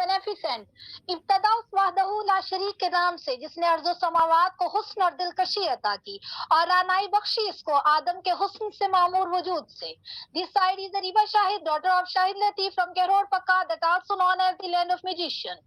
Beneficent. इब्तदा उस वहदहू ला शरीक के नाम से जिसने अर्ज़ो समावात को हुस्न और दिलकशी अता की और रानाई बख्शी इसको आदम के हुस्न से मामूर वजूद से। This side is Reeba Shahid, daughter of Shahid Latif from Kahror Pakka, that also known as the land of magician.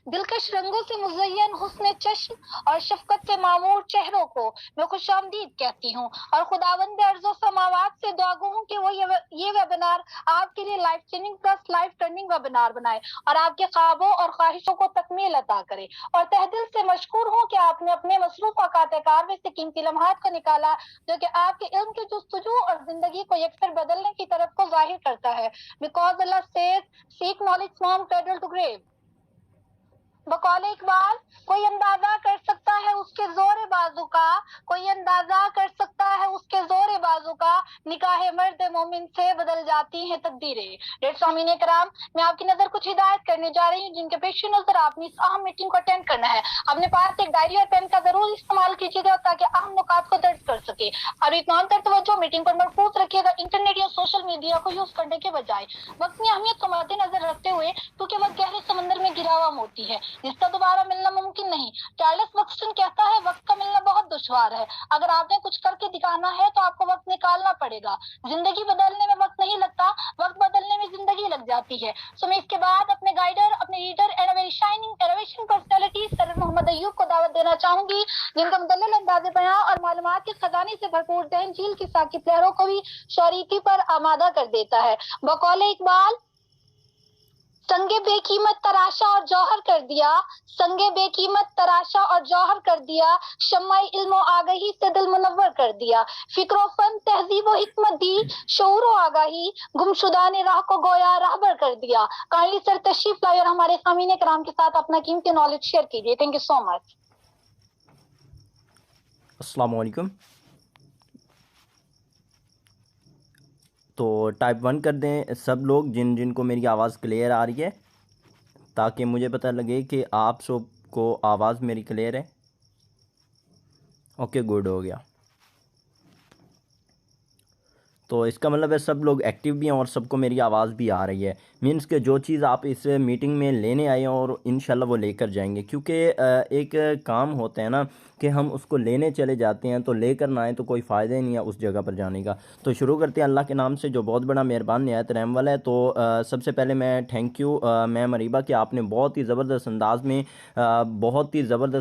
दिलकश रंगों से मुज़य्यन हुस्न चश्म और शफकत से मामूर चेहरों को मैं खुशामदीद कहती हूँ और खुदावंद अर्ज़ो समावात से दुआ गो हूँ कि वो ये वेबिनार आपके लिए life changing plus life turning webinar बनाए और आपके ख्वाबों और ख्वाहिशों को तकमील अता करे। और तहदिल से मशकूर हूँ कि आपने अपने मसरूफ औकात कार में से कीमती लम्हात को निकाला जो कि आपके इल्म की जुस्तजू और जिंदगी को यकसर बदलने की तरफ को जाहिर करता है। Because Allah says seek knowledge from cradle to grave. बकौल इकबाल, कोई अंदाजा कर सकता है उसके जोर बाजू का, कोई अंदाजा कर सकता है उसके जोर बाजू का, निकाह मर्द मोमिन से बदल जाती हैं तकदीरें। डेढ़ स्वामीन कराम, मैं आपकी नजर कुछ हिदायत करने जा रही हूँ जिनके पेश नजर आपने इस अहम मीटिंग को अटेंड करना है। अपने पास एक डायरी और पेन का जरूर इस्तेमाल कीजिएगा ताकि अहम नुकात को दर्ज कर सके। और इत्मीनान कर तवज्जो मीटिंग पर मरकूज रखिएगा, इंटरनेट या सोशल मीडिया को यूज करने के बजाय। वक्त की अहमियत को मद्देनजर रखते हुए क्योंकि वक्त गहरे समंदर में गिरा हुआ मोती है जिसका दोबारा मिलना मुमकिन नहीं। चार्ल्स बक्सटन कहता है वक्त का मिलना बहुत दुश्वार है। अगर आपने कुछ करके दिखाना है तो आपको वक्त निकालना पड़ेगा। जिंदगी बदलने में वक्त नहीं लगता, वक्त बदलने में जिंदगी लग जाती है। सो मैं इसके बाद अपने गाइडर, अपने reader and very shining innovation personality sir Mohammad Ayub को दावत देना चाहूंगी जिनका मुदल्लल अंदाज़े बयां और मालूमात के खजाने से भरपूर जहन झील की साकिब लहरों को भी शरीकी पर आमादा कर देता है। बकौल इकबाल, संगे बेकीमत तराशा और जौहर कर दिया, संगे बेकीमत तराशा और जौहर कर दिया, शम्माई इल्म आगाही से दिल मुनव्वर कर दिया, फिक्रो फन तहजीब व हिकमत दी, शऊर व आगाही गुमशुदा ने राह को गोया राहबर कर दिया। काइंडली सर तशरीफ लाए और हमारे सामीन कराम के साथ अपना कीमती नॉलेज शेयर कीजिए। Thank you so much. अस्सलाम वालेकुम। तो टाइप 1 कर दें सब लोग जिन जिनको मेरी आवाज़ क्लियर आ रही है ताकि मुझे पता लगे कि आप सबको आवाज़ मेरी क्लियर है। ओके, गुड हो गया। तो इसका मतलब है सब लोग एक्टिव भी हैं और सबको मेरी आवाज़ भी आ रही है। मीन्स के जो चीज़ आप इस मीटिंग में लेने आए हैं और इंशाल्लाह वो लेकर जाएंगे, क्योंकि एक काम होता है ना कि हम उसको लेने चले जाते हैं तो लेकर ना आए तो कोई फ़ायदा ही नहीं है उस जगह पर जाने का। तो शुरू करते हैं अल्लाह के नाम से जो बहुत बड़ा मेहरबान निहायत रहम वाला है। तो सबसे पहले मैं थैंक यू मैम अरीबा कि आपने बहुत ही ज़बरदस्त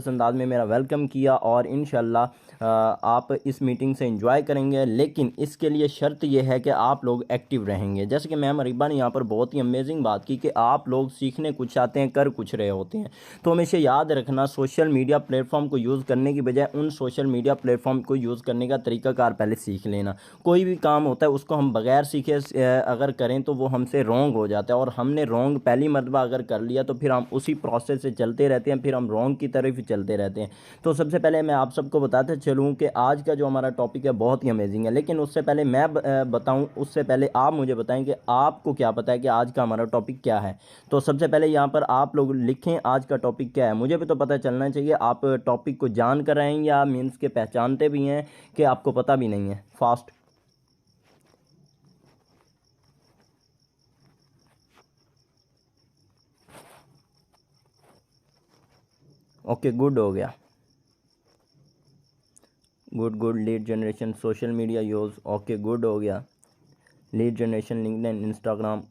अंदाज़ में मेरा वेलकम किया और इंशाल्लाह आप इस मीटिंग से एंजॉय करेंगे। लेकिन इसके लिए शर्त यह है कि आप लोग एक्टिव रहेंगे। जैसे कि मैम अरीबा ने यहाँ पर बहुत ही अमेजिंग बात की कि आप लोग सीखने कुछ आते हैं, कर कुछ रहे होते हैं। तो हमेशा याद रखना, सोशल मीडिया प्लेटफॉर्म को यूज़ करने की बजाय उन सोशल मीडिया प्लेटफॉर्म को यूज़ करने का तरीकाकार पहले सीख लेना। कोई भी काम होता है उसको हम बगैर सीखे अगर करें तो वो हमसे रॉन्ग हो जाता है, और हमने रॉन्ग पहली मरतबा अगर कर लिया तो फिर हम उसी प्रोसेस से चलते रहते हैं, फिर हम रॉन्ग की तरफ ही चलते रहते हैं। तो सबसे पहले मैं आप सबको बताते चलूँ कि आज का जो हमारा टॉपिक है बहुत ही अमेजिंग है। लेकिन उससे पहले मैं बताऊं, उससे पहले आप मुझे बताएं कि आपको क्या पता है कि आज का हमारा टॉपिक क्या है। तो सबसे पहले यहाँ पर आप लोग लिखें आज का टॉपिक क्या है। मुझे भी तो पता चलना चाहिए आप टॉपिक को जान कर रहे हैं या मीन्स के पहचानते भी हैं कि आपको पता भी नहीं है। फास्ट। ओके, गुड हो गया। Good. Lead generation social media use, okay good हो गया। Lead generation LinkedIn Instagram,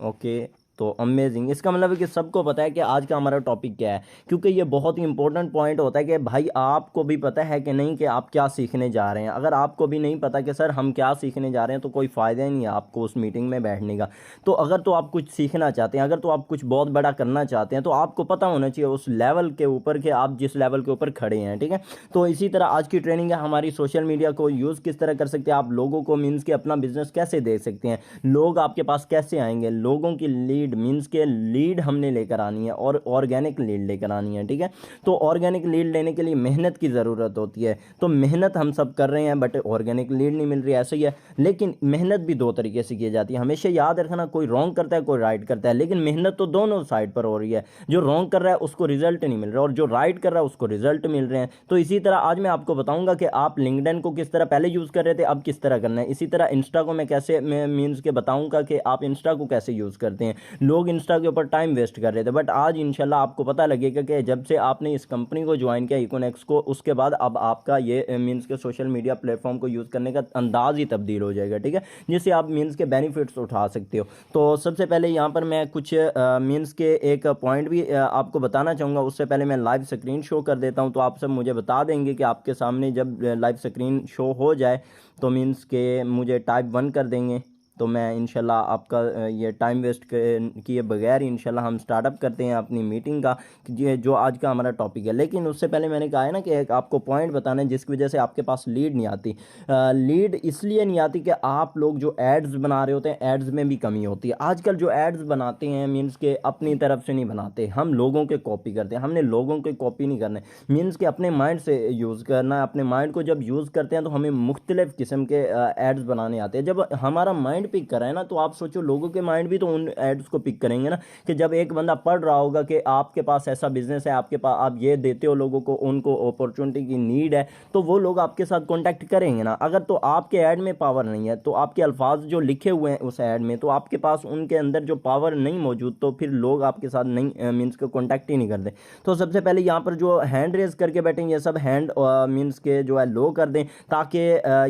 okay. तो अमेजिंग। इसका मतलब है कि सबको पता है कि आज का हमारा टॉपिक क्या है, क्योंकि ये बहुत ही इंपॉर्टेंट पॉइंट होता है कि भाई आपको भी पता है कि नहीं कि आप क्या सीखने जा रहे हैं। अगर आपको भी नहीं पता कि सर हम क्या सीखने जा रहे हैं तो कोई फ़ायदा ही नहीं है आपको उस मीटिंग में बैठने का। तो अगर तो आप कुछ सीखना चाहते हैं, अगर तो आप कुछ बहुत बड़ा करना चाहते हैं तो आपको पता होना चाहिए उस लेवल के ऊपर कि आप जिस लेवल के ऊपर खड़े हैं, ठीक है। तो इसी तरह आज की ट्रेनिंग है हमारी, सोशल मीडिया को यूज़ किस तरह कर सकते हैं आप, लोगों को मीन्स के अपना बिजनेस कैसे दे सकते हैं, लोग आपके पास कैसे आएंगे, लोगों की लीड मीन्स के लीड हमने लेकर आनी है और ऑर्गेनिक लीड लेकर आनी है, ठीक है। तो ऑर्गेनिक लीड लेने के लिए मेहनत की ज़रूरत होती है। तो मेहनत हम सब कर रहे हैं बट ऑर्गेनिक लीड नहीं मिल रही, ऐसे ही है। लेकिन मेहनत भी दो तरीके से की जाती है, हमेशा याद रखना, कोई रॉन्ग करता है कोई राइट करता है, लेकिन मेहनत तो दोनों साइड पर हो रही है। जो रॉन्ग कर रहा है उसको रिजल्ट नहीं मिल रहा और जो राइट कर रहा है उसको रिजल्ट मिल रहे हैं। तो इसी तरह आज मैं आपको बताऊंगा कि आप लिंक्डइन को किस तरह पहले यूज़ कर रहे थे, अब किस तरह करना है। इसी तरह इंस्टा को मैं कैसे मीन्स के बताऊंगा कि आप इंस्टा को कैसे यूज़ करते हैं। लोग इंस्टा के ऊपर टाइम वेस्ट कर रहे थे, बट आज इंशाल्लाह आपको पता लगेगा कि जब से आपने इस कंपनी को ज्वाइन किया इकोनेक्स को, उसके बाद अब आपका ये मीन्स के सोशल मीडिया प्लेटफॉर्म को यूज़ करने का अंदाज ही तब्दील हो जाएगा, ठीक है, जिससे आप मीन्स के बेनिफिट्स उठा सकते हो। तो सबसे पहले यहाँ पर मैं कुछ मीन्स के एक पॉइंट भी आपको बताना चाहूँगा। उससे पहले मैं लाइव स्क्रीन शो कर देता हूँ, तो आप सब मुझे बता देंगे कि आपके सामने जब लाइव स्क्रीन शो हो जाए तो मीन्स के मुझे टाइप 1 कर देंगे, तो मैं इंशाल्लाह आपका ये टाइम वेस्ट किए बगैर इंशाल्लाह हम स्टार्टअप करते हैं अपनी मीटिंग का, ये जो आज का हमारा टॉपिक है। लेकिन उससे पहले मैंने कहा है ना कि एक आपको पॉइंट बताना है जिसकी वजह से आपके पास लीड नहीं आती। लीड इसलिए नहीं आती कि आप लोग जो एड्स बना रहे होते हैं, एड्स में भी कमी होती है। आजकल जो एड्स बनाते हैं मीन्स के अपनी तरफ से नहीं बनाते, हम लोगों के कॉपी करते हैं। हमने लोगों के कॉपी नहीं करने, मीन्स के अपने माइंड से यूज़ करना है। अपने माइंड को जब यूज़ करते हैं तो हमें मुख्तलिफ़ किस्म के एड्स बनाने आते हैं। जब हमारा माइंड पिक कर रहा है ना, तो आप सोचो लोगों के माइंड भी तो उन एड्स को पिक करेंगे ना, कि जब एक बंदा पढ़ रहा होगा कि आपके पास ऐसा बिजनेस है, आपके पास आप ये देते हो लोगों को, उनको अपॉर्चुनिटी की नीड है, तो वो लोग आपके साथ कांटेक्ट करेंगे ना। अगर तो आपके ऐड में पावर नहीं है, तो आपके अल्फाज जो लिखे हुए हैं उस ऐड में, तो आपके पास उनके अंदर जो पावर नहीं मौजूद, तो फिर लोग आपके साथ नहीं मीन्स के कॉन्टैक्ट ही नहीं करते। तो सबसे पहले यहाँ पर जो हैंड रेज करके बैठेंगे, ये सब हैंड मीन्स के जो है लो कर दें, ताकि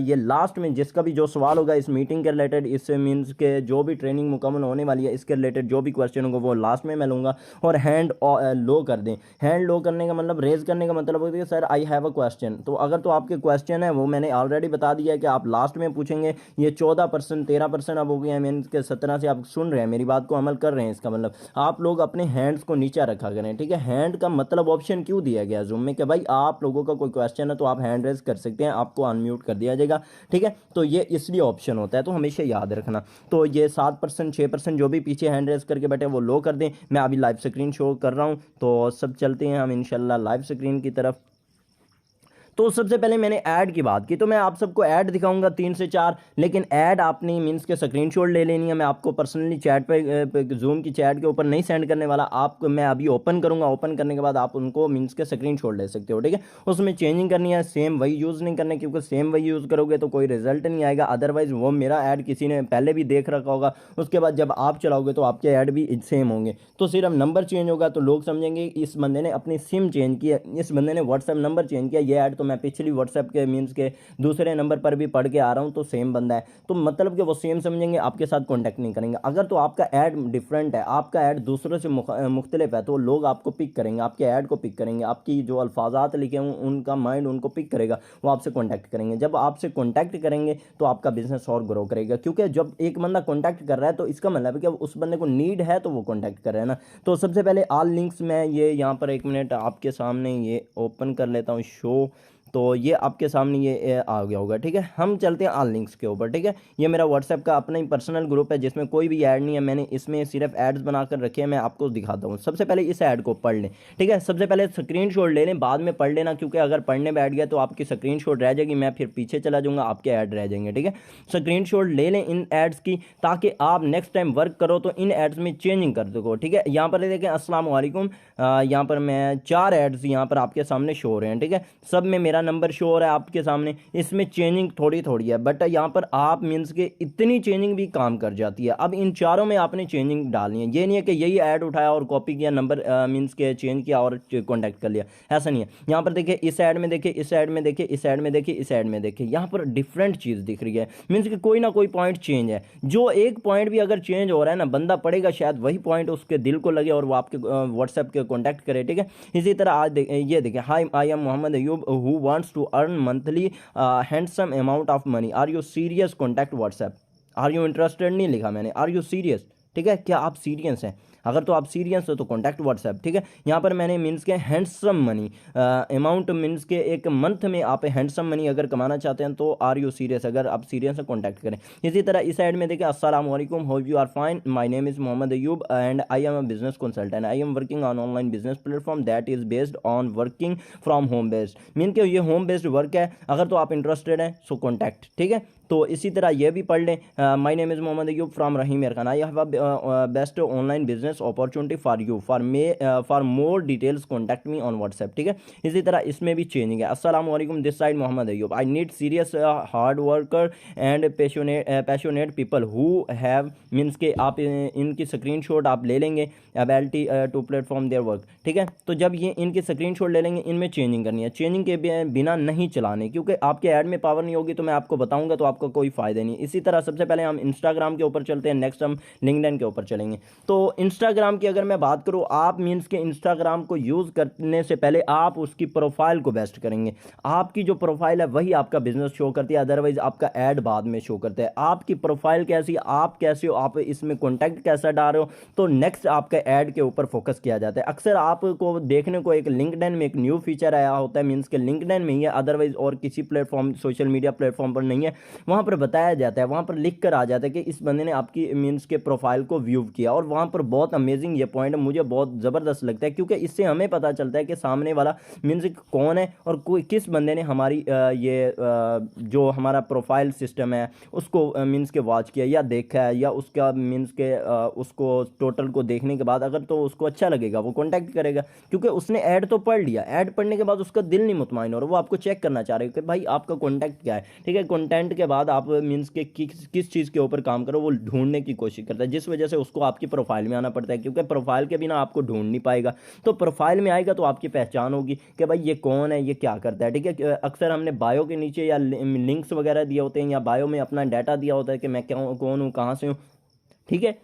ये लास्ट में जिसका भी जो सवाल होगा इस मीटिंग के रिलेटेड, इससे मीन्स के जो भी ट्रेनिंग मुकम्मल होने वाली है इसके रिलेटेड जो भी क्वेश्चन होगा वो लास्ट में मैं लूँगा। और हैंड लो कर दें। हैंड लो करने का मतलब, रेज करने का मतलब होता है sir I have a question. तो अगर तो आपके क्वेश्चन है वो मैंने ऑलरेडी बता दिया है कि आप लास्ट में पूछेंगे। ये 14% 13% अब हो गया है, मीन्स के 17 से आप सुन रहे हैं मेरी बात को, अमल कर रहे हैं। इसका मतलब आप लोग अपने हैंड्स को नीचे रखा करें, ठीक है। हैंड का मतलब ऑप्शन क्यों दिया गया जूम में कि भाई आप लोगों का कोई क्वेश्चन है तो आप हैंड रेज कर सकते हैं, आपको अनम्यूट कर दिया जाएगा, ठीक है। तो ये इसलिए ऑप्शन होता है, तो हमेशा याद रखना। तो ये 7% 6% जो भी पीछे हैंड रेज करके बैठे वो लो कर दें। मैं अभी लाइव स्क्रीन शो कर रहा हूँ, तो सब चलते हैं हम इंशाल्लाह लाइव स्क्रीन की तरफ। तो सबसे पहले मैंने ऐड की बात की, तो मैं आप सबको ऐड दिखाऊंगा 3 से 4, लेकिन ऐड आपने मीन्स के स्क्रीनशॉट ले लेनी है। मैं आपको पर्सनली चैट पे जूम की चैट के ऊपर नहीं सेंड करने वाला, आपको मैं अभी ओपन करूंगा। ओपन करने के बाद आप उनको मीन्स के स्क्रीनशॉट ले सकते हो, ठीक है। उसमें चेंजिंग करनी है, सेम वही यूज़ नहीं करना, क्योंकि सेम वही यूज़ करोगे तो कोई रिजल्ट नहीं आएगा। अदरवाइज वो मेरा ऐड किसी ने पहले भी देख रखा होगा, उसके बाद जब आप चलाओगे तो आपके ऐड भी सेम होंगे। तो सिर्फ नंबर चेंज होगा तो लोग समझेंगे इस बंदे ने अपनी सिम चेंज किया, इस बंदे ने व्हाट्सएप नंबर चेंज किया। ये ऐड तो मैं पिछली व्हाट्सएप के मीन्स के दूसरे नंबर पर भी पढ़ के आ रहा हूं, तो सेम बंदा है, तो मतलब कि वो सेम समझेंगे, आपके साथ कांटेक्ट नहीं करेंगे। अगर तो आपका ऐड डिफरेंट है, आपका ऐड दूसरों से मुख्तलिफ है, तो लोग आपको पिक करेंगे, आपके ऐड को पिक करेंगे, आपकी जो अल्फाजात लिखे हों उनका माइंड उनको पिक करेगा, वो आपसे कांटेक्ट करेंगे। जब आपसे कांटेक्ट करेंगे तो आपका बिजनेस और ग्रो करेगा, क्योंकि जब एक बंदा कांटेक्ट कर रहा है तो इसका मतलब है कि उस बंदे को नीड है तो वो कांटेक्ट कर रहा है ना। तो सबसे पहले ऑल लिंक्स मैं ये यहाँ पर 1 मिनट आपके सामने ये ओपन कर लेता हूँ शो, तो ये आपके सामने ये आ गया होगा, ठीक है। हम चलते हैं ऑल लिंक्स के ऊपर, ठीक है। ये मेरा व्हाट्सएप का अपना ही पर्सनल ग्रुप है जिसमें कोई भी ऐड नहीं है, मैंने इसमें सिर्फ एड्स बनाकर रखे हैं। मैं आपको दिखाता हूँ। सबसे पहले इस ऐड को पढ़ लें, ठीक है। सबसे पहले स्क्रीनशॉट ले लें, बाद में पढ़ लेना, क्योंकि अगर पढ़ने बैठ गया तो आपकी स्क्रीनशॉट रह जाएगी, मैं फिर पीछे चला जाऊँगा, आपके ऐड रह जाएंगे, ठीक है। स्क्रीनशॉट ले लें इन एड्स की, ताकि आप नेक्स्ट टाइम वर्क करो तो इन एड्स में चेंजिंग कर सको, ठीक है। यहाँ पर देखें अस्सलाम वालेकुम, यहाँ पर मैं 4 एड्स यहाँ पर आपके सामने शो हो रहे हैं, ठीक है। सब में मेरा नंबर शो हो रहा है आपके सामने। इसमें चेंजिंग थोड़ी थोड़ी है, बट यहाँ पर आप मीन्स के इतनी चेंजिंग भी काम कर जाती है। अब इन चारों में आपने चेंजिंग डालनी है, ये नहीं है कि यही ऐड उठाया और कॉपी किया, नंबर मीन्स के चेंज किया और कॉन्टैक्ट कर लिया, ऐसा नहीं है। यहाँ पर देखिए इस ऐड में देखिए, इस ऐड में देखिए, इस ऐड में देखिए, इस ऐड में देखिए, यहाँ पर डिफरेंट चीज़ दिख रही है, मीन्स कि कोई ना कोई पॉइंट चेंज है। जो एक पॉइंट भी अगर चेंज हो रहा है ना, बंदा पढ़ेगा शायद वही पॉइंट उसके दिल को लगे और वो आपके व्हाट्सएप के कॉन्टैक्ट करे, ठीक है। इसी तरह आज ये देखिए, hi I am Mohammad Ayub who wants to earn monthly handsome amount of money, are you serious, contact WhatsApp, are you interested नहीं लिखा मैंने, आर यू सीरियस, ठीक है। क्या आप सीरियस हैं? अगर तो आप सीरियस हो तो कॉन्टैक्ट व्हाट्सएप, ठीक है। यहाँ पर मैंने मीन्स के हैंडसम मनी अमाउंट, मीन्स के एक मंथ में आप हैंडसम मनी अगर कमाना चाहते हैं तो आर यू सीरियस, अगर आप सीरियस है कॉन्टैक्ट करें। इसी तरह इस साइड में देखिए, अस्सलाम वालेकुम, hope you are fine, my name is Mohammad Ayub and I am a business consultant, I am working on online business platform that is based on working from home based, mean के ये होम बेस्ड वर्क है। अगर तो आप interested हैं सो contact, ठीक है। तो इसी तरह ये भी पढ़ लें, my name is Mohammad Ayub from Rahim Yar Khan, I have a best online business business opportunity for you for more details contact me on WhatsApp, ठीक है। इसी तरह इसमें भी चेंजिंग है। अस्सलाम वालेकुम, this side Mohammad Ayub, I need serious hard worker and passionate people who have, means के आप इनकी स्क्रीनशॉट आप ले लेंगे, ability to platform their work, ठीक है। तो जब ये इनकी स्क्रीनशॉट ले लेंगे, इनमें चेंजिंग करनी है, चेंजिंग के बिना नहीं चलाने, क्योंकि आपके ऐड में पावर नहीं होगी तो मैं आपको बताऊंगा तो आपको कोई फ़ायदा नहीं। इसी तरह सबसे पहले हम इंस्टाग्राम के ऊपर चलते हैं, नेक्स्ट हम लिंक्डइन के ऊपर चलेंगे। तो इंस्टाग्राम की अगर मैं बात करूँ, आप मीन्स के इंस्टाग्राम को यूज़ करने से पहले आप उसकी प्रोफाइल को बेस्ट करेंगे। आपकी जो प्रोफाइल है वही आपका बिजनेस शो करती है, अदरवाइज आपका ऐड बाद में शो करता है। आपकी प्रोफाइल कैसी, आप कैसे हो, आप इसमें कॉन्टैक्ट कैसा डाल रहे हो, तो नेक्स्ट आपके ऐड के ऊपर फोकस किया जाता है। अक्सर आपको देखने को एक लिंक्डइन में एक न्यू फीचर आया होता है, मीन्स के लिंक्डइन में ही है, अदरवाइज और किसी प्लेटफॉर्म सोशल मीडिया प्लेटफॉर्म पर नहीं है। वहाँ पर बताया जाता है, वहाँ पर लिख कर आ जाता है कि इस बंदे ने आपकी मीन्स के प्रोफाइल को व्यू किया, और वहाँ पर बहुत अमेजिंग ये पॉइंट मुझे बहुत ज़बरदस्त लगता है, क्योंकि इससे हमें पता चलता है कि सामने वाला मीन्स कौन है और कोई किस बंदे ने हमारी जो हमारा प्रोफाइल सिस्टम है उसको मीन्स के वॉच किया या देखा है, या उसका मीन्स के उसको टोटल को देखने के बाद अगर तो उसको अच्छा लगेगा वो कॉन्टैक्ट करेगा, क्योंकि उसने ऐड तो पढ़ लिया, ऐड पढ़ने के बाद उसका दिल नहीं मुतमाइन हो रहा, वो आपको चेक करना चाह रहे हो कि भाई आपका कॉन्टैक्ट क्या है, ठीक है। कॉन्टेंट के बाद आप मीन्स के किस चीज़ के ऊपर काम करो वो ढूंढने की कोशिश करता है, जिस वजह से उसको आपकी प्रोफाइल में आना पड़ता है, क्योंकि प्रोफाइल के बिना आपको ढूंढ नहीं पाएगा। तो प्रोफाइल में आएगा तो आपकी पहचान होगी कि भाई ये कौन है, ये क्या करता है, ठीक है। अक्सर हमने बायो के नीचे या लिंक्स वगैरह दिए होते हैं, या बायो में अपना डाटा दिया होता है कि मैं कौन हूँ, कहाँ से हूँ, ठीक है।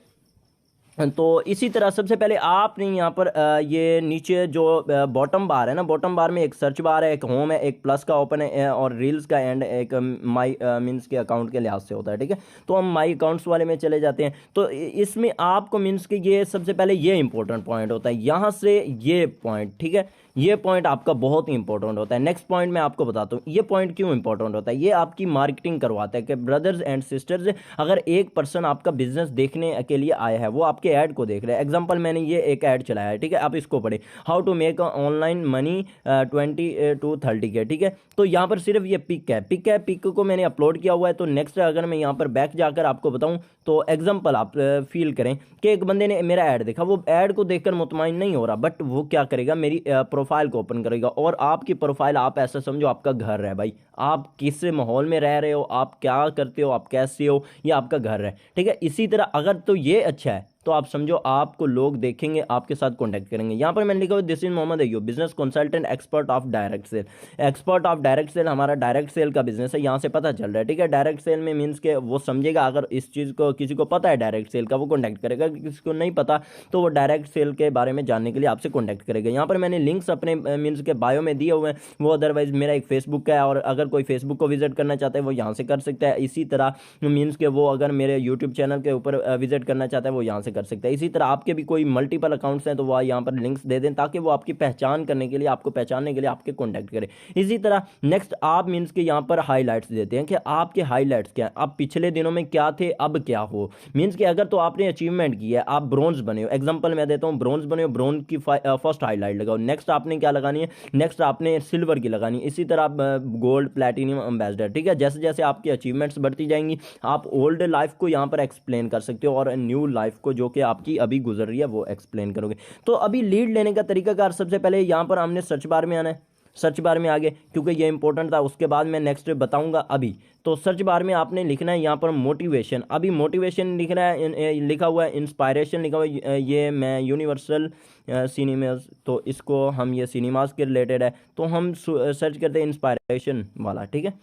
तो इसी तरह सबसे पहले आपने यहाँ पर ये नीचे जो बॉटम बार है ना, बॉटम बार में एक सर्च बार है, एक होम है, एक प्लस का ओपन है, और रील्स का एंड एक माई मीन्स के अकाउंट के लिहाज से होता है, ठीक है। तो हम माई अकाउंट्स वाले में चले जाते हैं। तो इसमें आपको मीन्स के ये सबसे पहले ये इंपॉर्टेंट पॉइंट होता है, यहाँ से ये पॉइंट, ठीक है, ये पॉइंट आपका बहुत ही इंपॉर्टेंट होता है। नेक्स्ट पॉइंट मैं आपको बताता हूँ ये पॉइंट क्यों इंपॉर्टेंट होता है। ये आपकी मार्केटिंग करवाता है कि ब्रदर्स एंड सिस्टर्स, अगर एक पर्सन आपका बिजनेस देखने के लिए आया है, वो आपके ऐड को देख रहा है। एग्जांपल मैंने ये एक ऐड चलाया है, ठीक है, आप इसको पढ़े, how to make online money 20 to 30 के, ठीक है। तो यहाँ पर सिर्फ ये पिक है, पिक को मैंने अपलोड किया हुआ है। तो नेक्स्ट अगर मैं यहाँ पर बैक जाकर आपको बताऊँ, तो एग्जाम्पल आप फील करें कि एक बंदे ने मेरा ऐड देखा, वो ऐड को देखकर मुतमाइन नहीं हो रहा, बट वो क्या करेगा, मेरी प्रोफाइल को ओपन करेगा। और आपकी प्रोफाइल आप ऐसा समझो आपका घर है भाई, आप किस माहौल में रह रहे हो, आप क्या करते हो, आप कैसे हो, ये आपका घर है, ठीक है। इसी तरह अगर तो ये अच्छा है तो आप समझो आपको लोग देखेंगे, आपके साथ कांटेक्ट करेंगे। यहाँ पर मैंने लिखा हुआ this is Mohammad Ayub, business consultant, expert of direct sale. Expert of direct sale हमारा डायरेक्ट सेल का बिजनेस है, यहाँ से पता चल रहा है, ठीक है। डायरेक्ट सेल में मीन्स के वो समझेगा, अगर इस चीज़ को किसी को पता है डायरेक्ट सेल का वो कॉन्टैक्ट करेगा, किसी को नहीं पता तो वो डायरेक्ट सेल के बारे में जानने के लिए आपसे कॉन्टैक्ट करेगा। यहाँ पर मैंने लिंक्स अपने मीन्स के बायो में दिए हुए हैं, वो अदरवाइज मेरा एक फेसबुक का है, और अगर कोई फेसबुक को विजिट करना चाहता है वो यहाँ से कर सकता है। इसी तरह मीन्स के वो अगर मेरे यूट्यूब चैनल के ऊपर विजिट करना चाहता है वो यहाँ से कर सकता है। इसी तरह आपके भी कोई मल्टीपल अकाउंट्स हैं तो वह यहाँ पर लिंक्स दे दें, ताकि वो आपकी पहचान करने के लिए, आपको पहचानने के लिए आपके कॉन्टैक्ट करें। इसी तरह नेक्स्ट आप मीन्स के यहाँ पर हाईलाइट्स देते हैं कि आपके हाईलाइट्स क्या है, आप पिछले दिनों में क्या थे, अब क्या हो। मीन्स कि अगर तो आपने अचीवमेंट की है, आप ब्रोंज बने हो, एग्जाम्पल मैं देता हूँ, ब्रोंज बने हो, ब्रोंज की फर्स्ट हाईलाइट लगाओ। नेक्स्ट आपने क्या लगानी है, नेक्स्ट आपने सिल्वर की लगानी है। इसी तरह आप गोल्ड, प्लैटिनम, एम्बेसडर, ठीक है। जैसे जैसे आपकी अचीवमेंट्स बढ़ती जाएंगी, आप ओल्ड लाइफ को यहाँ पर एक्सप्लेन कर सकते हो, और न्यू लाइफ को जो कि आपकी अभी गुजर रही है वो एक्सप्लेन करोगे। तो अभी लीड लेने का तरीकाकार, सबसे पहले यहाँ पर हमने सर्च बार में आना है, सर्च बार में आगे, क्योंकि ये इंपॉर्टेंट था, उसके बाद मैं नेक्स्ट बताऊंगा। अभी तो सर्च बार में आपने लिखना है यहाँ पर मोटिवेशन। अभी मोटिवेशन लिखना है, लिखा हुआ है इंस्पायरेशन, लिखा हुआ है, ये मैं यूनिवर्सल सिनेमास, तो इसको हम ये सिनेमास के रिलेटेड है, तो हम सर्च करते हैं इंस्पायरेशन वाला, ठीक है।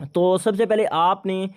तो सबसे पहले आपने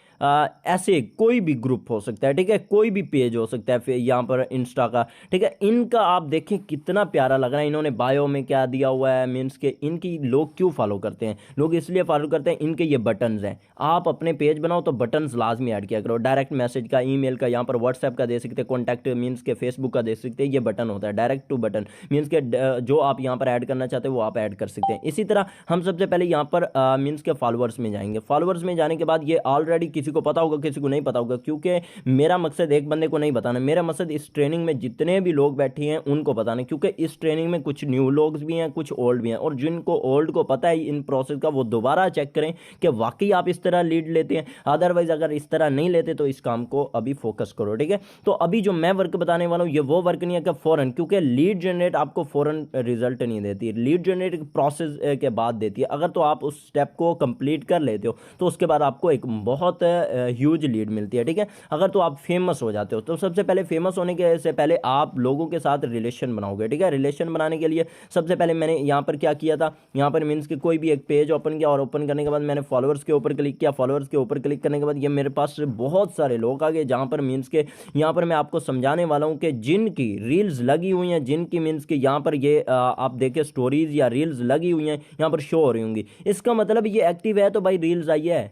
ऐसे कोई भी ग्रुप हो सकता है, ठीक है, कोई भी पेज हो सकता है, फिर यहाँ पर इंस्टा का, ठीक है। इनका आप देखें कितना प्यारा लग रहा है, इन्होंने बायो में क्या दिया हुआ है, मीन्स के इनकी लोग क्यों फॉलो करते हैं, लोग इसलिए फॉलो करते हैं, इनके ये बटन्स हैं। आप अपने पेज बनाओ तो बटन्स लाजमी ऐड किया करो, डायरेक्ट मैसेज का, ईमेल का, यहाँ पर व्हाट्सएप का दे सकते हैं, कॉन्टैक्ट मीन्स के फेसबुक का दे सकते हैं, ये बटन होता है डायरेक्ट टू बटन, मीन्स के जो आप यहाँ पर ऐड करना चाहते हैं वो आप ऐड कर सकते हैं। इसी तरह हम सबसे पहले यहाँ पर मीन्स के फॉलोअर्स में जाएंगे। फॉलोअर्स में जाने के बाद ये ऑलरेडी किसी को पता होगा, किसी को नहीं पता होगा, क्योंकि मेरा मकसद एक बंदे को नहीं बताना, मेरा मकसद इस ट्रेनिंग में जितने भी लोग बैठे हैं उनको बताना, क्योंकि इस ट्रेनिंग में कुछ न्यू लोग भी हैं, कुछ ओल्ड भी हैं, और जिनको ओल्ड को पता है इन प्रोसेस का वो दोबारा चेक करें कि वाकई आप इस तरह लीड लेते हैं। अदरवाइज अगर इस तरह नहीं लेते तो इस काम को अभी फोकस करो, ठीक है। तो अभी जो मैं वर्क बताने वाला हूँ ये वो वर्क नहीं है कि फौरन, क्योंकि लीड जनरेट आपको फौरन रिजल्ट नहीं देती, लीड जनरेट प्रोसेस के बाद देती है। अगर तो आप उस स्टेप को कंप्लीट कर लेते हो तो उसके बाद आपको एक बहुत ह्यूज लीड मिलती है, ठीक है। अगर तो आप फेमस हो जाते हो तो सबसे पहले फेमस होने के से पहले आप लोगों के साथ रिलेशन बनाओगे, ठीक है। रिलेशन बनाने के लिए सबसे पहले मैंने यहाँ पर क्या किया था, यहाँ पर मीन्स कि कोई भी एक पेज ओपन किया और ओपन करने के बाद मैंने फॉलोअर्स के ऊपर क्लिक किया। फॉलोअर्स के ऊपर क्लिक करने के बाद ये मेरे पास बहुत सारे लोग आ गए, जहाँ पर मीन्स के यहाँ पर मैं आपको समझाने वाला हूँ कि जिनकी रील्स लगी हुई हैं, जिनकी मीन्स के यहाँ पर ये आप देखें स्टोरीज या रील्स लगी हुई हैं यहाँ पर शो हो रही होंगी, इसका मतलब ये एक्टिव है तो भाई रील्स आई है,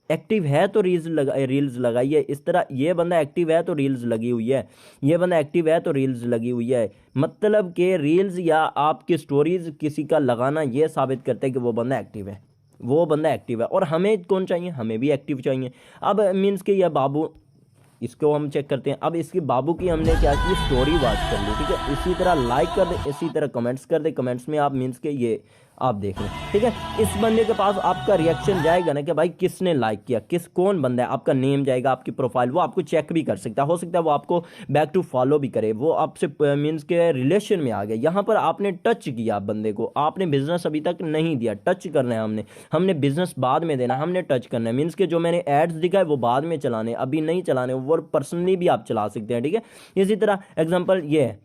एक्टिव है तो रील्स लगाइए। इस तरह ये बंदा एक्टिव है तो रील्स लगी हुई है, ये बंदा एक्टिव है तो रील्स लगी हुई है, मतलब कि रील्स या आपकी स्टोरीज किसी का लगाना ये साबित करता है कि वो बंदा एक्टिव है, वो बंदा एक्टिव है। और हमें कौन चाहिए, हमें भी एक्टिव चाहिए। अब मीन्स कि यह बाबू, इसको हम चेक करते हैं। अब इसकी बाबू की हमने क्या की, स्टोरी वॉच कर ली, ठीक है। इसी तरह लाइक कर दे, इसी तरह कमेंट्स कर दे, कमेंट्स में आप मीन्स के ये आप देख लें, ठीक है। इस बंदे के पास आपका रिएक्शन जाएगा ना कि भाई किसने लाइक किया, कौन बंदा है, आपका नेम जाएगा, आपकी प्रोफाइल, वो आपको चेक भी कर सकता है, हो सकता है वो आपको बैक टू फॉलो भी करे, वो आपसे मीन्स के रिलेशन में आ गया। यहाँ पर आपने टच किया बंदे को, आपने बिजनेस अभी तक नहीं दिया, टच करना है हमने बिजनेस बाद में देना, हमने टच करना है। मीन्स के जो मैंने एड्स दिखाए वो बाद में चलाने, अभी नहीं चलाने, वो पर्सनली भी आप चला सकते हैं, ठीक है। इसी तरह एग्जाम्पल ये है,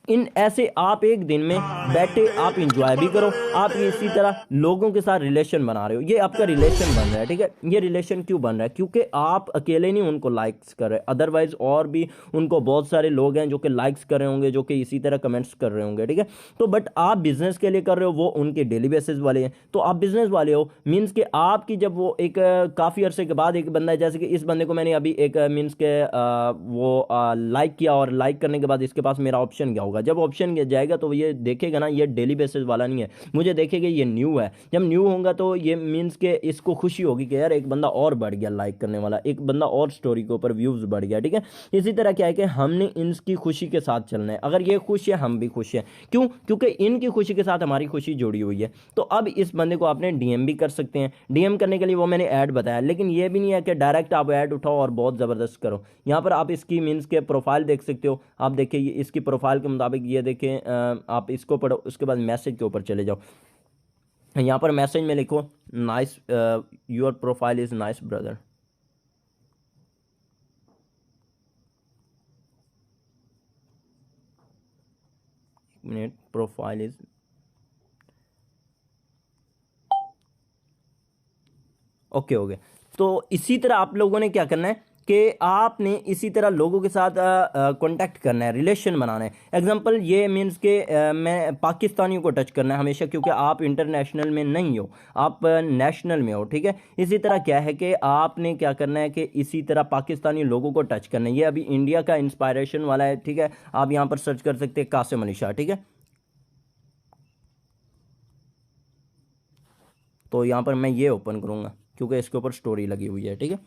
इन ऐसे आप एक दिन में बैठे आप इंजॉय भी करो, आप इसी तरह लोगों के साथ रिलेशन बना रहे हो, ये आपका रिलेशन बन रहा है, ठीक है। ये रिलेशन क्यों बन रहा है, क्योंकि आप अकेले नहीं उनको लाइक्स कर रहे, अदरवाइज और भी उनको बहुत सारे लोग हैं जो कि लाइक्स कर रहे होंगे, जो कि इसी तरह कमेंट्स कर रहे होंगे, ठीक है। तो बट आप बिजनेस के लिए कर रहे हो, वो उनके डेली बेसिस वाले हैं, तो आप बिजनेस वाले हो। मीन्स के आपकी जब वो एक काफ़ी अरसे के बाद एक बंदा है, जैसे कि इस बंदे को मैंने अभी एक मीन्स के वो लाइक किया, और लाइक करने के बाद इसके पास मेरा ऑप्शन क्या होगा, जब ऑप्शन जाएगा तो ये देखेगा ना ये डेली बेसिस वाला नहीं है, मुझे देखेगा ये न्यू है। जब न्यू होगा तो ये मीन्स के इसको खुशी होगी कि यार एक बंदा और बढ़ गया लाइक करने वाला, एक बंदा और स्टोरी के ऊपर व्यूज बढ़ गया, ठीक है। इसी तरह क्या है कि हमने इनकी खुशी के साथ चलना है, अगर ये खुश है हम भी खुश हैं, क्यों, क्योंकि इनकी खुशी के साथ हमारी खुशी जुड़ी हुई है। तो अब इस बंदे को आपने डीएम भी कर सकते हैं, डीएम करने के लिए वो मैंने ऐड बताया, लेकिन ये भी नहीं है कि डायरेक्ट आप ऐड उठाओ और बहुत ज़बरदस्त करो। यहाँ पर आप इसकी मीन्स के प्रोफाइल देख सकते हो, आप देखिए इसकी प्रोफाइल के मुताबिक ये देखें, आप इसको पढ़ो, उसके बाद मैसेज के ऊपर चले जाओ। यहाँ पर मैसेज में लिखो nice, your profile is nice brother, minute, profile is okay हो गया। तो इसी तरह आप लोगों ने क्या करना है कि आपने इसी तरह लोगों के साथ कांटेक्ट करना है, रिलेशन बनाना है। एग्जांपल ये मीन्स के मैं पाकिस्तानियों को टच करना है हमेशा, क्योंकि आप इंटरनेशनल में नहीं हो, आप नेशनल में हो, ठीक है। इसी तरह क्या है कि आपने क्या करना है कि इसी तरह पाकिस्तानी लोगों को टच करना है। ये अभी इंडिया का इंस्पायरेशन वाला है, ठीक है। आप यहाँ पर सर्च कर सकते हैं कासिम अली शाह, ठीक है। तो यहाँ पर मैं ये ओपन करूँगा क्योंकि इसके ऊपर स्टोरी लगी हुई है, ठीक है।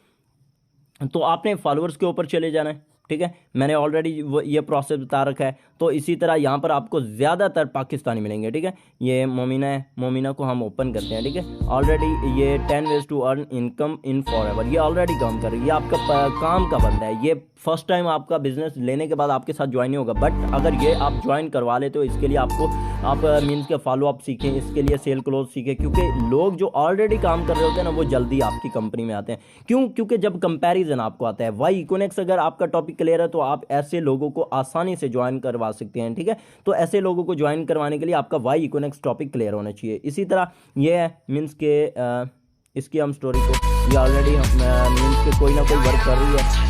तो आपने फॉलोअर्स के ऊपर चले जाना है, ठीक है। मैंने ऑलरेडी ये प्रोसेस बता रखा है। तो इसी तरह यहाँ पर आपको ज़्यादातर पाकिस्तानी मिलेंगे, ठीक है। ये मोमिना है, मोमिना को हम ओपन करते हैं, ठीक है। ऑलरेडी ये 10 ways to earn income in forever, ये ऑलरेडी काम कर रही है, ये आपका काम का बंदा है। ये फर्स्ट टाइम आपका बिजनेस लेने के बाद आपके साथ ज्वाइन नहीं होगा, बट अगर ये आप ज्वाइन करवा लेते हो, इसके लिए आपको आप मीन्स के फॉलो अप सीखें, इसके लिए सेल क्लोज सीखें, क्योंकि लोग जो ऑलरेडी काम कर रहे होते हैं ना वो जल्दी आपकी कंपनी में आते हैं। क्यों, क्योंकि जब कंपैरिजन आपको आता है, वाई इकोनेक्स अगर आपका टॉपिक क्लियर है तो आप ऐसे लोगों को आसानी से ज्वाइन करवा सकते हैं, ठीक है। तो ऐसे लोगों को ज्वाइन करवाने के लिए आपका वाई इकोनेक्स टॉपिक क्लियर होना चाहिए। इसी तरह ये है मीन्स के इसकी हम स्टोरी को, ये ऑलरेडी मीन्स के कोई ना कोई वर्क कर रही है।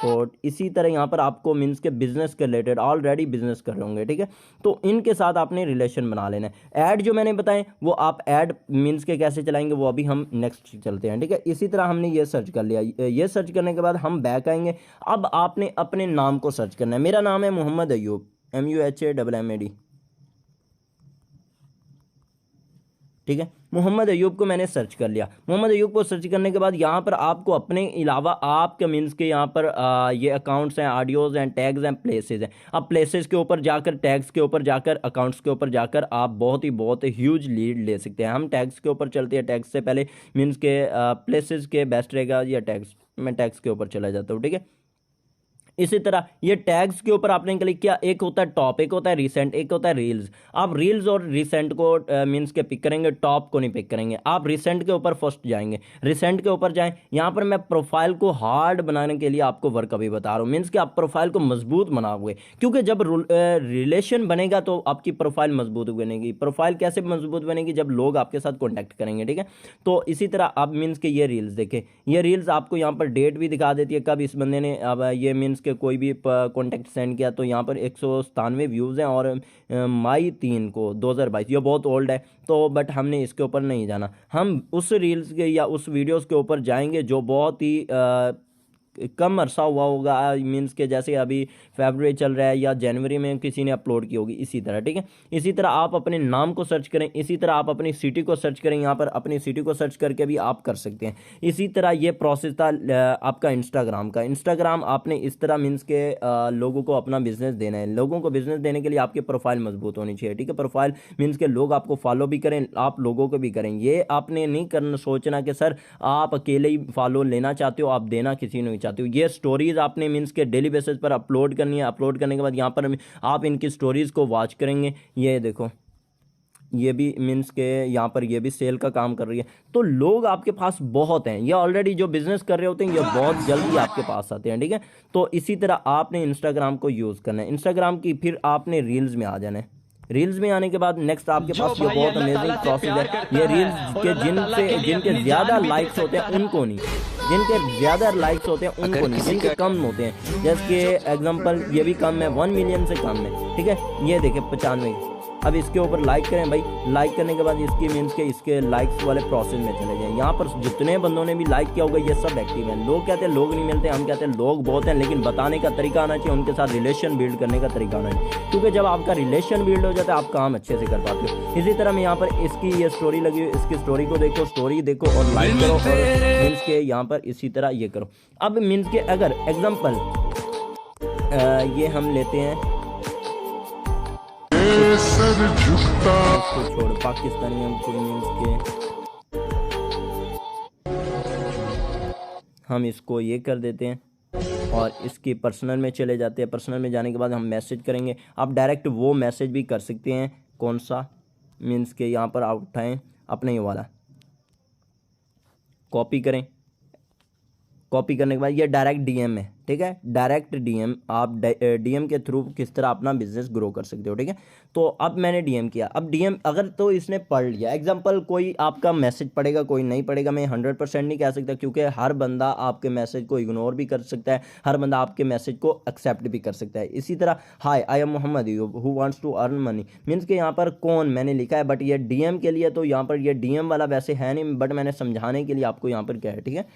तो इसी तरह यहाँ पर आपको मीन्स के बिजनेस के रिलेटेड ऑलरेडी बिजनेस कर रहे होंगे, ठीक है। तो इनके साथ आपने रिलेशन बना लेना है। ऐड जो मैंने बताए वो आप ऐड मीन्स के कैसे चलाएंगे वो अभी हम नेक्स्ट चलते हैं, ठीक है। इसी तरह हमने ये सर्च कर लिया, ये सर्च करने के बाद हम बैक आएंगे। अब आपने अपने नाम को सर्च करना है। मेरा नाम है मोहम्मद अयूब, MUHAMMAD, ठीक है। मोहम्मद अयूब को मैंने सर्च कर लिया। मोहम्मद अयूब को सर्च करने के बाद यहाँ पर आपको अपने अलावा आपके मीन्स के यहाँ पर ये अकाउंट्स हैं, ऑडियोज़ हैं, टैग्स हैं, प्लेसेस हैं। अब प्लेसेस के ऊपर जाकर, टैग्स के ऊपर जाकर, अकाउंट्स के ऊपर जाकर आप बहुत ह्यूज लीड ले सकते हैं। हम टैग्स के ऊपर चलते हैं। टैग्स से पहले मीन्स के प्लेसेस के बेस्ट रहेगा या टैग्स, मैं टैग्स के ऊपर चला जाता हूँ, ठीक है। इसी तरह ये टैग्स के ऊपर आपने क्लिक किया, एक होता है टॉप, एक होता है रिसेंट, एक होता है रील्स। आप रील्स और रिसेंट को मीन्स के पिक करेंगे, टॉप को नहीं पिक करेंगे। आप रिसेंट के ऊपर फर्स्ट जाएंगे, रिसेंट के ऊपर जाएं। यहाँ पर मैं प्रोफाइल को हार्ड बनाने के लिए आपको वर्क अभी बता रहा हूँ, मीन्स कि आप प्रोफाइल को मजबूत बनाओगे, क्योंकि जब रिलेशन बनेगा तो आपकी प्रोफाइल मजबूत बनेगी। प्रोफाइल कैसे मजबूत बनेगी? जब लोग आपके साथ कॉन्टैक्ट करेंगे, ठीक है। तो इसी तरह आप मीन्स के ये रील्स देखें, ये रील्स आपको यहाँ पर डेट भी दिखा देती है कब इस बंदे ने अब ये मीन्स के कोई भी कॉन्टेक्ट सेंड किया। तो यहाँ पर 197 व्यूज़ हैं और मई 3 को 2022, ये बहुत ओल्ड है तो बट हमने इसके ऊपर नहीं जाना। हम उस रील्स के या उस वीडियोस के ऊपर जाएंगे जो बहुत ही कम अरसा हुआ होगा, मीन्स के जैसे अभी फरवरी चल रहा है या जनवरी में किसी ने अपलोड की होगी, इसी तरह, ठीक है। इसी तरह आप अपने नाम को सर्च करें, इसी तरह आप अपनी सिटी को सर्च करें। यहाँ पर अपनी सिटी को सर्च करके भी आप कर सकते हैं। इसी तरह ये प्रोसेस था आपका इंस्टाग्राम का। इंस्टाग्राम आपने इस तरह मीन्स के लोगों को अपना बिजनेस देना है। लोगों को बिजनेस देने के लिए आपकी प्रोफाइल मजबूत होनी चाहिए, ठीक है। प्रोफाइल मीन्स के लोग आपको फॉलो भी करें, आप लोगों को भी करें। ये आपने नहीं करना सोचना कि सर आप अकेले ही फॉलो लेना चाहते हो, आप देना किसी ने चाहते हो। ये स्टोरीज आपने मीन्स के डेली बेसिस पर अपलोड करनी है। अपलोड करने के बाद यहाँ पर आप इनकी स्टोरीज को वॉच करेंगे। ये देखो, ये भी मीन्स के यहाँ पर ये भी सेल का काम कर रही है। तो लोग आपके पास बहुत हैं, ये ऑलरेडी जो बिजनेस कर रहे होते हैं ये बहुत जल्दी आपके पास आते हैं, ठीक है। तो इसी तरह आपने इंस्टाग्राम को यूज़ करना है। इंस्टाग्राम की फिर आपने रील्स में आ जाना है। रील्स में आने के बाद नेक्स्ट आपके पास ये बहुत अमेजिंग प्रोसेस है। ये रील्स के जिनके ज़्यादा लाइक्स होते हैं उनको नहीं, जिनके ज़्यादा लाइक्स होते हैं उनको नहीं, जिनके कम होते हैं। जैसे कि एग्जांपल ये भी कम है, 1 मिलियन से कम है, ठीक है। ये देखें 95। अब इसके ऊपर लाइक करें भाई। लाइक करने के बाद इसकी मीन्स के इसके लाइक्स वाले प्रोसेस में चले जाएं। यहाँ पर जितने बंदों ने भी लाइक किया होगा ये सब एक्टिव हैं। लोग कहते हैं लोग नहीं मिलते, हम कहते हैं लोग बहुत हैं, लेकिन बताने का तरीका आना चाहिए, उनके साथ रिलेशन बिल्ड करने का तरीका आना चाहिए, क्योंकि जब आपका रिलेशन बिल्ड हो जाता है आप काम अच्छे से कर पाते हो। इसी तरह मैं यहाँ पर इसकी ये स्टोरी लगी हुई, इसकी स्टोरी को देखो, स्टोरी देखो और लाइक करो और मीन्स के यहाँ पर इसी तरह ये करो। अब मीन्स के अगर एग्जाम्पल ये हम लेते हैं, इसको छोड़ पाकिस्तानी हम कोई मीन्स के हम इसको ये कर देते हैं और इसकी पर्सनल में चले जाते हैं। पर्सनल में जाने के बाद हम मैसेज करेंगे। आप डायरेक्ट वो मैसेज भी कर सकते हैं, कौन सा मीन्स के यहाँ पर आप उठाएं अपने ये वाला, कॉपी करें। कॉपी करने के बाद ये डायरेक्ट डीएम है, ठीक है। डायरेक्ट डीएम, आप डीएम के थ्रू किस तरह अपना बिजनेस ग्रो कर सकते हो, ठीक है। तो अब मैंने डीएम किया। अब डीएम अगर तो इसने पढ़ लिया, एग्जांपल कोई आपका मैसेज पढ़ेगा कोई नहीं पढ़ेगा, मैं 100% नहीं कह सकता, क्योंकि हर बंदा आपके मैसेज को इग्नोर भी कर सकता है, हर बंदा आपके मैसेज को एक्सेप्ट भी कर सकता है। इसी तरह hi I am Mohammad Ayub who wants to earn money, means के यहाँ पर कौन मैंने लिखा है, बट ये डीएम के लिए तो यहाँ पर ये डीएम वाला वैसे है नहीं, बट मैंने समझाने के लिए आपको यहाँ पर क्या है, ठीक है।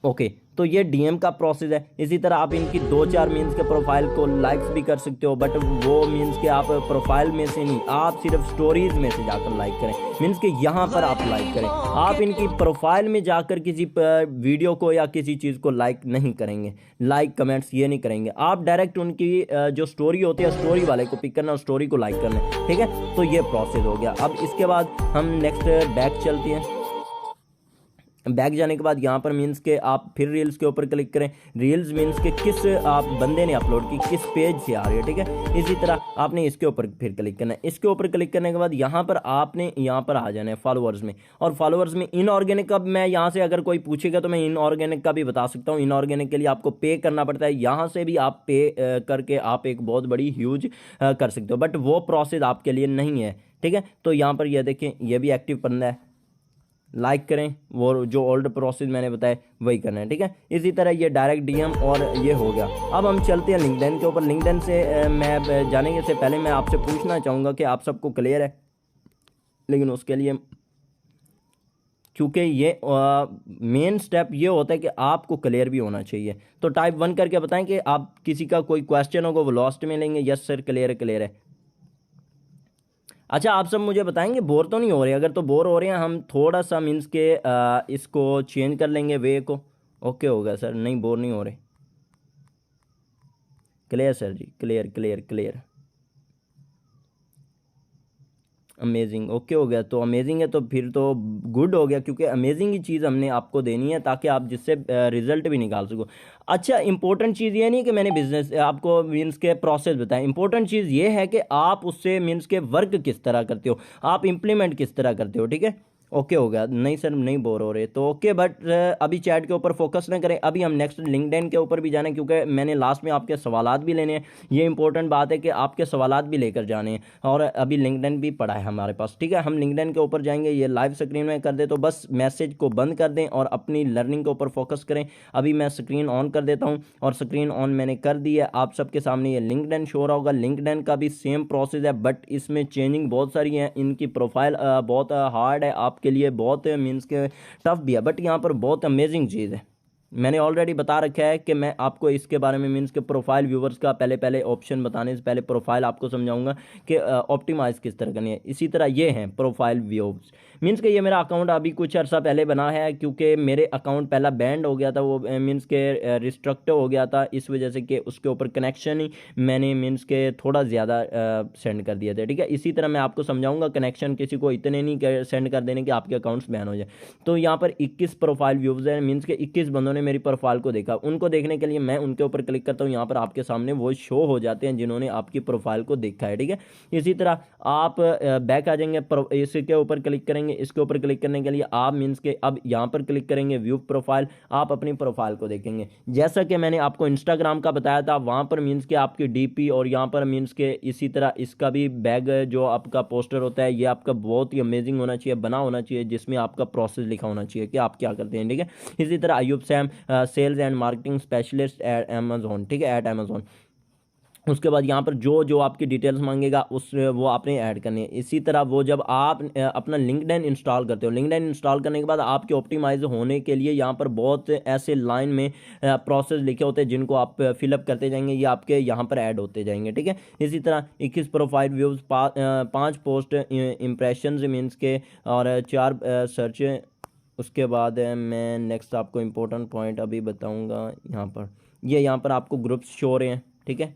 ओके, तो ये डीएम का प्रोसेस है। इसी तरह आप इनकी 2-4 मीन्स के प्रोफाइल को लाइक्स भी कर सकते हो, बट वो मीन्स के आप प्रोफाइल में से नहीं, आप सिर्फ स्टोरीज में से जाकर लाइक करें, मीन्स के यहाँ पर आप लाइक करें। आप इनकी प्रोफाइल में जाकर किसी वीडियो को या किसी चीज़ को लाइक नहीं करेंगे, लाइक कमेंट्स ये नहीं करेंगे। आप डायरेक्ट उनकी जो स्टोरी होती है स्टोरी वाले को पिक करना और स्टोरी को लाइक करना, ठीक है। तो ये प्रोसेस हो गया। अब इसके बाद हम नेक्स्ट बैक चलते हैं। बैक जाने के बाद यहाँ पर मीन्स के आप फिर रील्स के ऊपर क्लिक करें। रील्स मीन्स के किस आप बंदे ने अपलोड की, किस पेज से आ रही है, ठीक है। इसी तरह आपने इसके ऊपर फिर क्लिक करना है। इसके ऊपर क्लिक करने के बाद यहाँ पर आपने यहाँ पर आ जाना है फॉलोअर्स में, और फॉलोअर्स में इनऑर्गेनिक का मैं यहाँ से अगर कोई पूछेगा तो मैं इनऑर्गेनिक का भी बता सकता हूँ। इनऑर्गेनिक के लिए आपको पे करना पड़ता है, यहाँ से भी आप पे करके आप एक बहुत बड़ी ह्यूज कर सकते हो, बट वो प्रोसेस आपके लिए नहीं है, ठीक है। तो यहाँ पर यह देखें, यह भी एक्टिव बंदा है, लाइक करें, वो जो ओल्ड प्रोसेस मैंने बताया वही करना है, ठीक है। इसी तरह ये डायरेक्ट डीएम और ये हो गया। अब हम चलते हैं लिंक्डइन के ऊपर। लिंक्डइन से मैं जाने से पहले मैं आपसे पूछना चाहूँगा कि आप सबको क्लियर है, लेकिन उसके लिए चूँकि ये मेन स्टेप ये होता है कि आपको क्लियर भी होना चाहिए। तो टाइप 1 करके बताएं कि आप किसी का कोई क्वेश्चन होगा वो लास्ट में लेंगे। यस सर क्लियर है, क्लियर है। अच्छा आप सब मुझे बताएंगे बोर तो नहीं हो रहे? अगर तो बोर हो रहे हैं हम थोड़ा सा मीन्स के इसको चेंज कर लेंगे वे को। ओके होगा सर, नहीं बोर नहीं हो रहे। Clear sir ji, clear clear clear. Amazing, okay हो गया। तो अमेजिंग है तो फिर तो गुड हो गया, क्योंकि अमेजिंग ही चीज़ हमने आपको देनी है ताकि आप जिससे रिजल्ट भी निकाल सको। अच्छा इंपॉर्टेंट चीज़ ये नहीं कि मैंने बिजनेस आपको मीन्स के प्रोसेस बताया, इंपॉर्टेंट चीज़ ये है कि आप उससे मीन्स के वर्क किस तरह करते हो, आप इम्प्लीमेंट किस तरह करते हो। ठीक है, ओके हो गया। नहीं सर नहीं बोर हो रहे तो ओके, बट अभी चैट के ऊपर फोकस ना करें, अभी हम नेक्स्ट लिंक्डइन के ऊपर भी जाना है, क्योंकि मैंने लास्ट में आपके सवालात भी लेने हैं। ये इंपॉर्टेंट बात है कि आपके सवालात भी लेकर जाने हैं, और अभी लिंक्डइन भी पड़ा है हमारे पास। ठीक है, हम लिंक्डइन के ऊपर जाएंगे। ये लाइव स्क्रीन में कर दे तो बस मैसेज को बंद कर दें और अपनी लर्निंग के ऊपर फोकस करें। अभी मैं स्क्रीन ऑन कर देता हूँ, और स्क्रीन ऑन मैंने कर दी है। आप सबके सामने ये लिंक्डइन शो रहा होगा। लिंक्डइन का भी सेम प्रोसेस है, बट इसमें चेंजिंग बहुत सारी है। इनकी प्रोफाइल बहुत हार्ड है आपके लिए, बहुत मीन्स के टफ भी है, बट यहाँ पर बहुत अमेजिंग चीज़ है। मैंने ऑलरेडी बता रखा है कि मैं आपको इसके बारे में मीन्स के प्रोफाइल व्यूवर्स का पहले ऑप्शन बताने से पहले प्रोफाइल आपको समझाऊंगा कि ऑप्टिमाइज़ किस तरह करनी है। इसी तरह ये हैं प्रोफाइल व्यूवर्स, मीन्स के ये मेरा अकाउंट अभी कुछ अर्सा पहले बना है, क्योंकि मेरे अकाउंट पहला बैंड हो गया था, वो मीन्स के रिस्ट्रक्ट हो गया था, इस वजह से कि उसके ऊपर कनेक्शन ही मैंने मीन्स के थोड़ा ज़्यादा सेंड कर दिए थे। ठीक है, इसी तरह मैं आपको समझाऊंगा कनेक्शन किसी को इतने नहीं सेंड कर देने कि आपके अकाउंट्स बैन हो जाए। तो यहाँ पर 21 प्रोफाइल व्यूज हैं, मीन्स के 21 बंदों ने मेरी प्रोफाइल को देखा। उनको देखने के लिए मैं उनके ऊपर क्लिक करता हूँ, यहाँ पर आपके सामने वो शो हो जाते हैं जिन्होंने आपकी प्रोफाइल को देखा है। ठीक है, इसी तरह आप बैक आ जाएंगे, इसके ऊपर क्लिक करेंगे। इसके ऊपर क्लिक करने के लिए आप मीन्स के अब यहाँ पर क्लिक करेंगे व्यू प्रोफाइल, आप अपनी प्रोफाइल को देखेंगे। जैसा कि मैंने आपको इंस्टाग्राम का बताया था, वहाँ पर मीन्स के आपकी डीपी, और यहाँ पर मीन्स के इसी तरह इसका भी बैग जो आपका पोस्टर होता है, ये आपका बहुत ही अमेजिंग होना चाहिए, बना होना चाहिए, जिसमें आपका प्रोसेस लिखा होना चाहिए कि आप क्या करते हैं। ठीक है, इसी तरह Ayub Sam sales and marketing specialist at Amazon. ठीक है, एट अमेजोन। उसके बाद यहाँ पर जो जो आपकी डिटेल्स मांगेगा उस वो आपने ऐड करनी है। इसी तरह वो जब आप अपना लिंक्डइन इंस्टॉल करते हो, लिंक्डइन इंस्टॉल करने के बाद आपके ऑप्टिमाइज होने के लिए यहाँ पर बहुत ऐसे लाइन में प्रोसेस लिखे होते हैं जिनको आप फिलअप करते जाएंगे, ये आपके यहाँ पर ऐड होते जाएंगे। ठीक है, इसी तरह 21 profile views, 5 post impression means के, और 4 सर्च। उसके बाद मैं नेक्स्ट आपको इम्पोर्टेंट पॉइंट अभी बताऊँगा। यहाँ पर आपको ग्रुप्स शो हो रहे हैं। ठीक है,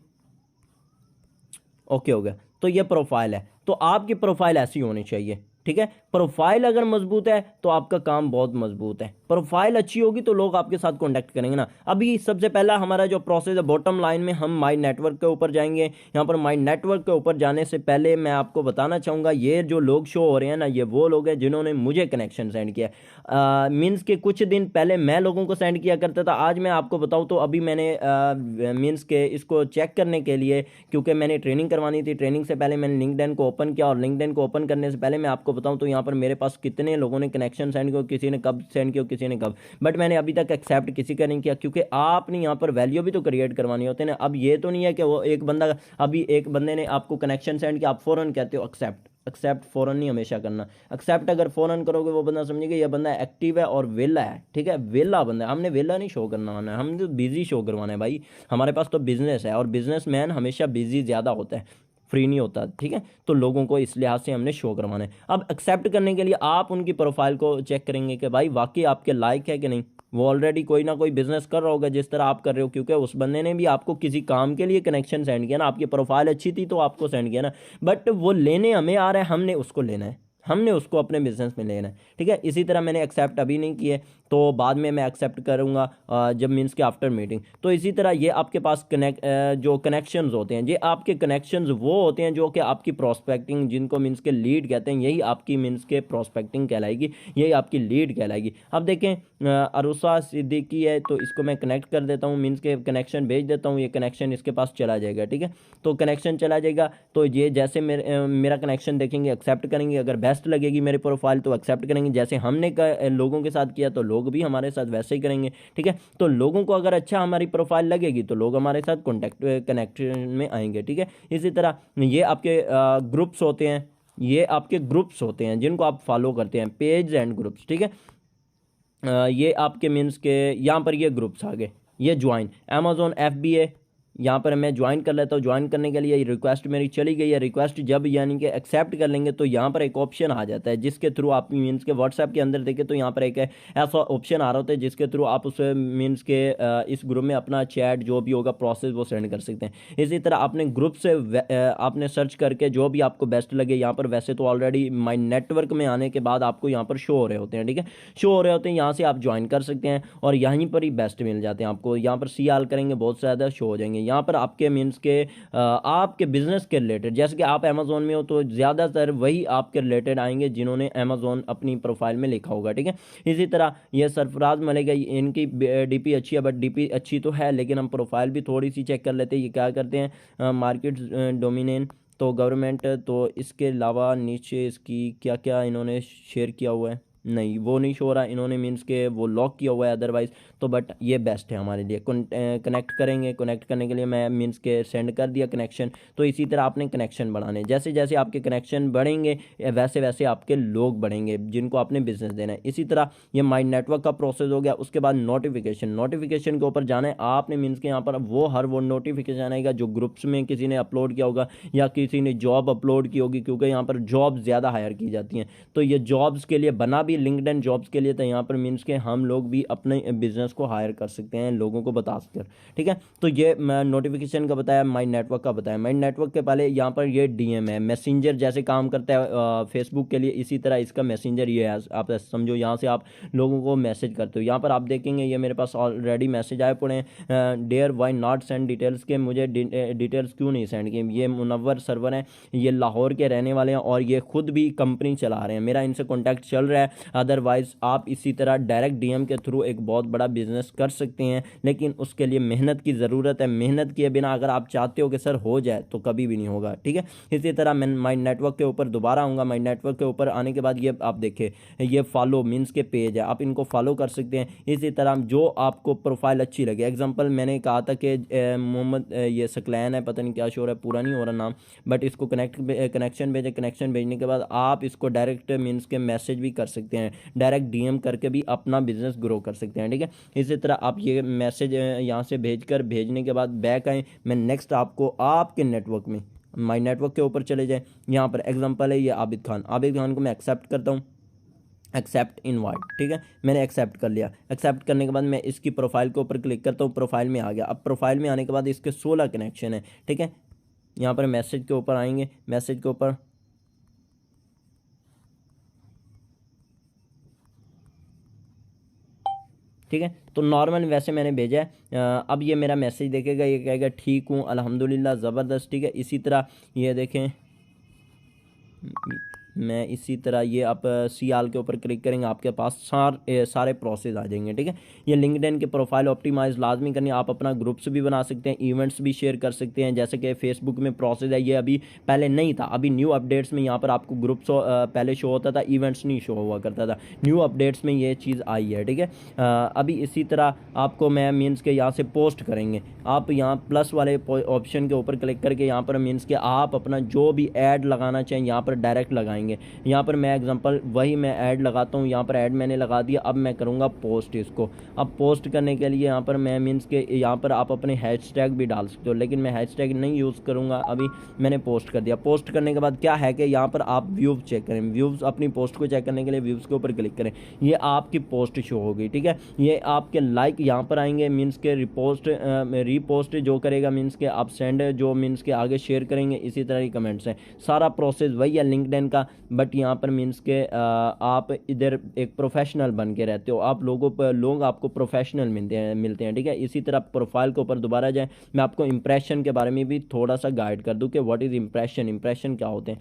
ओके हो गया। तो ये प्रोफाइल है, तो आपकी प्रोफाइल ऐसी होनी चाहिए। ठीक है, प्रोफाइल अगर मजबूत है तो आपका काम बहुत मजबूत है। प्रोफाइल अच्छी होगी तो लोग आपके साथ कांटेक्ट करेंगे ना। अभी सबसे पहला हमारा जो प्रोसेस है, बॉटम लाइन में हम माई नेटवर्क के ऊपर जाएंगे। यहाँ पर माई नेटवर्क के ऊपर जाने से पहले मैं आपको बताना चाहूँगा, ये जो लोग शो हो रहे हैं ना, ये वो लोग हैं जिन्होंने मुझे कनेक्शन सेंड किया। मीन्स के कुछ दिन पहले मैं लोगों को सेंड किया करता था, आज मैं आपको बताऊँ तो अभी मैंने मीन्स के इसको चेक करने के लिए, क्योंकि मैंने ट्रेनिंग करवानी थी, ट्रेनिंग से पहले मैंने लिंक्डइन को ओपन किया, और लिंक्डइन को ओपन करने से पहले मैं आपको बताऊं तो यहाँ पर मेरे पास कितने लोगों ने कनेक्शन सेंड किया, किसी ने कब सेंड किया, किसी ने कब, बट मैंने अभी तक एक्सेप्ट किसी का नहीं किया, क्योंकि आपने यहाँ पर वैल्यू भी तो क्रिएट करवानी होती है ना। अब ये तो नहीं है कि वो एक बंदा, अभी एक बंदे ने आपको कनेक्शन सेंड किया, आप फ़ौरन कहते हो एक्सेप्ट। एक्सेप्ट फ़ौरन नहीं हमेशा करना। एक्सेप्ट अगर फ़ौरन करोगे वो बंदा समझेगा ये बंदा एक्टिव है और वेला है। ठीक है, वेला बंदा है, हमने वेला नहीं शो करना है, हमने तो बिजी शो करवाना है भाई। हमारे पास तो बिजनेस है, और बिजनेस मैन हमेशा बिजी ज़्यादा होता है, फ्री नहीं होता। ठीक है, तो लोगों को इस लिहाज से हमने शो करवाना है। अब एक्सेप्ट करने के लिए आप उनकी प्रोफाइल को चेक करेंगे कि भाई वाकई आपके लायक है कि नहीं। वो ऑलरेडी कोई ना कोई बिजनेस कर रहा होगा जिस तरह आप कर रहे हो, क्योंकि उस बंदे ने भी आपको किसी काम के लिए कनेक्शन सेंड किया ना, आपकी प्रोफाइल अच्छी थी तो आपको सेंड किया ना, बट वो लेने हमें आ रहा है, हमने उसको लेना है, हमने उसको अपने बिजनेस में लेना है। ठीक है, इसी तरह मैंने एक्सेप्ट अभी नहीं किए, तो बाद में मैं एक्सेप्ट करूँगा जब मीन्स के आफ्टर मीटिंग। तो इसी तरह ये आपके पास जो कनेक्शंस होते हैं, ये आपके कनेक्शंस वो होते हैं जो कि आपकी प्रॉस्पेक्टिंग, जिनको मीन्स के लीड कहते हैं, यही आपकी मीन्स के प्रॉस्पेक्टिंग कहलाएगी, यही आपकी लीड कहलाएगी। अब देखें अरुसा सिद्दीकी है, तो इसको मैं कनेक्ट कर देता हूँ, मीन्स के कनेक्शन भेज देता हूँ, ये कनेक्शन इसके पास चला जाएगा। ठीक है, तो कनेक्शन चला जाएगा, तो ये जैसे मेरा कनेक्शन देखेंगे एक्सेप्ट करेंगे, अगर बेस्ट लगेगी मेरी प्रोफाइल तो एक्सेप्ट करेंगे, जैसे हमने लोगों के साथ किया तो लोग भी हमारे साथ वैसे ही करेंगे। ठीक है, तो लोगों को अगर अच्छा हमारी प्रोफाइल लगेगी तो लोग हमारे साथ कनेक्शन में आएंगे। ठीक है, इसी तरह ये आपके ग्रुप्स होते हैं, ये आपके ग्रुप्स होते हैं जिनको आप फॉलो करते हैं, पेज एंड ग्रुप्स। ठीक है, ये आपके मीन्स के यहाँ पर ये ग्रुप्स आ गए, ये ज्वाइन अमेजोन FBA, यहाँ पर मैं ज्वाइन कर लेता हूँ। ज्वाइन करने के लिए रिक्वेस्ट मेरी चली गई है। रिक्वेस्ट जब यानी कि एक्सेप्ट कर लेंगे तो यहाँ पर एक ऑप्शन आ जाता है जिसके थ्रू आप मीन्स के व्हाट्सएप के अंदर देखें तो यहाँ पर एक ऐसा ऑप्शन आ रहा होता है जिसके थ्रू आप उस मीन्स के इस ग्रुप में अपना चैट जो भी होगा प्रोसेस वो सेंड कर सकते हैं। इसी तरह अपने ग्रुप से आपने सर्च करके जो भी आपको बेस्ट लगे, यहाँ पर वैसे तो ऑलरेडी माई नेटवर्क में आने के बाद आपको यहाँ पर शो हो रहे होते हैं, ठीक है, शो हो रहे होते हैं। यहाँ से आप ज्वाइन कर सकते हैं और यहीं पर ही बेस्ट मिल जाते हैं आपको। यहाँ पर सी आल करेंगे बहुत ज़्यादा शो हो जाएंगे। यहाँ पर आपके मीन्स के आपके बिजनेस के रिलेटेड, जैसे कि आप अमेजोन में हो तो ज़्यादातर वही आपके रिलेटेड आएंगे जिन्होंने अमेजोन अपनी प्रोफाइल में लिखा होगा, ठीक है। इसी तरह ये सरफराज मलिक है, इनकी डीपी अच्छी है, बट डीपी अच्छी तो है लेकिन हम प्रोफाइल भी थोड़ी सी चेक कर लेते हैं। ये क्या करते हैं, मार्केट डोमिनेन तो गवर्नमेंट, तो इसके अलावा नीचे इसकी क्या क्या इन्होंने शेयर किया हुआ है, नहीं वो नहीं शो रहा इन्होंने, मीन्स के वो लॉक किया हुआ है अदरवाइज तो। बट ये बेस्ट है हमारे लिए। कनेक्ट करेंगे, कनेक्ट करने के लिए मैं मीन्स के सेंड कर दिया कनेक्शन। तो इसी तरह आपने कनेक्शन बढ़ाने, जैसे जैसे आपके कनेक्शन बढ़ेंगे वैसे वैसे आपके लोग बढ़ेंगे जिनको आपने बिजनेस देना है। इसी तरह ये माई नेटवर्क का प्रोसेस हो गया। उसके बाद नोटिफिकेशन, नोटिफिकेशन के ऊपर जाना है आपने, मीन्स के यहाँ पर वो नोटिफिकेशन आएगा जो ग्रुप्स में किसी ने अपलोड किया होगा या किसी ने जॉब अपलोड की होगी, क्योंकि यहाँ पर जॉब ज़्यादा हायर की जाती हैं। तो ये जॉब्स के लिए बना भी लिंक्डइन जॉब्स के लिए, तो यहाँ पर मीन्स के हम लोग भी अपने बिजनेस को हायर कर सकते हैं लोगों को बता कर, ठीक है। तो ये मैं नोटिफिकेशन का बताया, माई नेटवर्क का बताया। माई नेटवर्क के पहले यहाँ पर ये डीएम है, मैसेंजर जैसे काम करता है फेसबुक के लिए, इसी तरह इसका मैसेंजर ये है। आप समझो यहाँ से आप लोगों को मैसेज करते हो। यहाँ पर आप देखेंगे ये मेरे पास ऑलरेडी मैसेज आए पड़े हैं, dare why not send details के, मुझे डिटेल्स क्यों नहीं सेंड किए। ये मुनव्वर सर्वर हैं, ये लाहौर के रहने वाले हैं और ये खुद भी कंपनी चला रहे हैं, मेरा इनसे कॉन्टैक्ट चल रहा है। अदरवाइज आप इसी तरह डायरेक्ट डीएम के थ्रू एक बहुत बड़ा बिजनेस कर सकते हैं, लेकिन उसके लिए मेहनत की ज़रूरत है। मेहनत किए बिना अगर आप चाहते हो कि सर हो जाए तो कभी भी नहीं होगा, ठीक है। इसी तरह मैं माई नेटवर्क के ऊपर दोबारा आऊँगा। माई नेटवर्क के ऊपर आने के बाद ये आप देखें, ये फॉलो मीन्स के पेज है, आप इनको फॉलो कर सकते हैं। इसी तरह जो आपको प्रोफाइल अच्छी लगे, एग्जाम्पल मैंने कहा था कि मोहम्मद ये सकलैन है, पता नहीं क्या शोर है, पूरा नहीं हो रहा नाम, बट इसको कनेक्शन भेजे। कनेक्शन भेजने के बाद आप इसको डायरेक्ट मीन्स के मैसेज भी कर सकते हैं, डायरेक्ट डीएम करके भी अपना बिजनेस ग्रो कर सकते हैं, ठीक है। इसी तरह आप ये मैसेज यहाँ से भेजने के बाद बैक आए, मैं नेक्स्ट आपको आपके नेटवर्क में माई नेटवर्क के ऊपर चले जाए। यहाँ पर एग्जांपल है ये आबिद खान को मैं एक्सेप्ट करता हूँ, एक्सेप्ट इनवाइट, ठीक है, मैंने एक्सेप्ट कर लिया। एक्सेप्ट करने के बाद मैं इसकी प्रोफाइल के ऊपर क्लिक करता हूँ, प्रोफाइल में आ गया। अब प्रोफाइल में आने के बाद इसके 16 कनेक्शन है, ठीक है। यहाँ पर मैसेज के ऊपर आएंगे, मैसेज के ऊपर ठीक है, तो नॉर्मल वैसे मैंने भेजा है। अब ये मेरा मैसेज देखेगा, ये कहेगा ठीक हूँ अल्हम्दुलिल्लाह ज़बरदस्त, ठीक है। इसी तरह ये देखें, मैं इसी तरह ये आप सी आल के ऊपर क्लिक करेंगे, आपके पास सारे प्रोसेस आ जाएंगे, ठीक है। ये लिंक्डइन के प्रोफाइल ऑप्टिमाइज लाजमी करनी, आप अपना ग्रुप्स भी बना सकते हैं, इवेंट्स भी शेयर कर सकते हैं। जैसे कि फेसबुक में प्रोसेस है, ये अभी पहले नहीं था, अभी न्यू अपडेट्स में यहाँ पर आपको ग्रुप्स पहले शो होता था, इवेंट्स नहीं शो हुआ करता था। न्यू अपडेट्स में ये चीज़ आई है, ठीक है। अभी इसी तरह आपको मैं मीन्स के यहाँ से पोस्ट करेंगे, आप यहाँ प्लस वाले ऑप्शन के ऊपर क्लिक करके यहाँ पर मीन्स के आप अपना जो भी ऐड लगाना चाहें यहाँ पर डायरेक्ट लगाएंगे। यहाँ पर मैं एग्जांपल वही मैं ऐड लगाता हूँ, यहाँ पर ऐड मैंने लगा दिया। अब मैं करूँगा पोस्ट इसको। अब पोस्ट करने के लिए यहाँ पर मैं मीन्स के यहाँ पर आप अपने हैशटैग भी डाल सकते हो, लेकिन मैं हैशटैग नहीं यूज़ करूँगा। अभी मैंने पोस्ट कर दिया। पोस्ट करने के बाद क्या है कि यहाँ पर आप व्यूज़ चेक करें, व्यूज़ अपनी पोस्ट को चेक करने के लिए व्यूज़ के ऊपर क्लिक करें, ये आपकी पोस्ट शो होगी, ठीक है। ये आपके लाइक यहाँ पर आएंगे, मीन्स के रीपोस्ट जो करेगा मीन्स के आप सेंड जो मीन्स के आगे शेयर करेंगे। इसी तरह ही कमेंट्स हैं, सारा प्रोसेस वही है लिंक्डइन का, बट यहाँ पर मीन्स के आप इधर एक प्रोफेशनल बन के रहते हो, आप लोग आपको प्रोफेशनल मिलते हैं, ठीक है। इसी तरह प्रोफाइल के ऊपर दोबारा जाएं, मैं आपको इंप्रेशन के बारे में भी थोड़ा सा गाइड कर दूं कि व्हाट इज़ इंप्रेशन क्या होते हैं।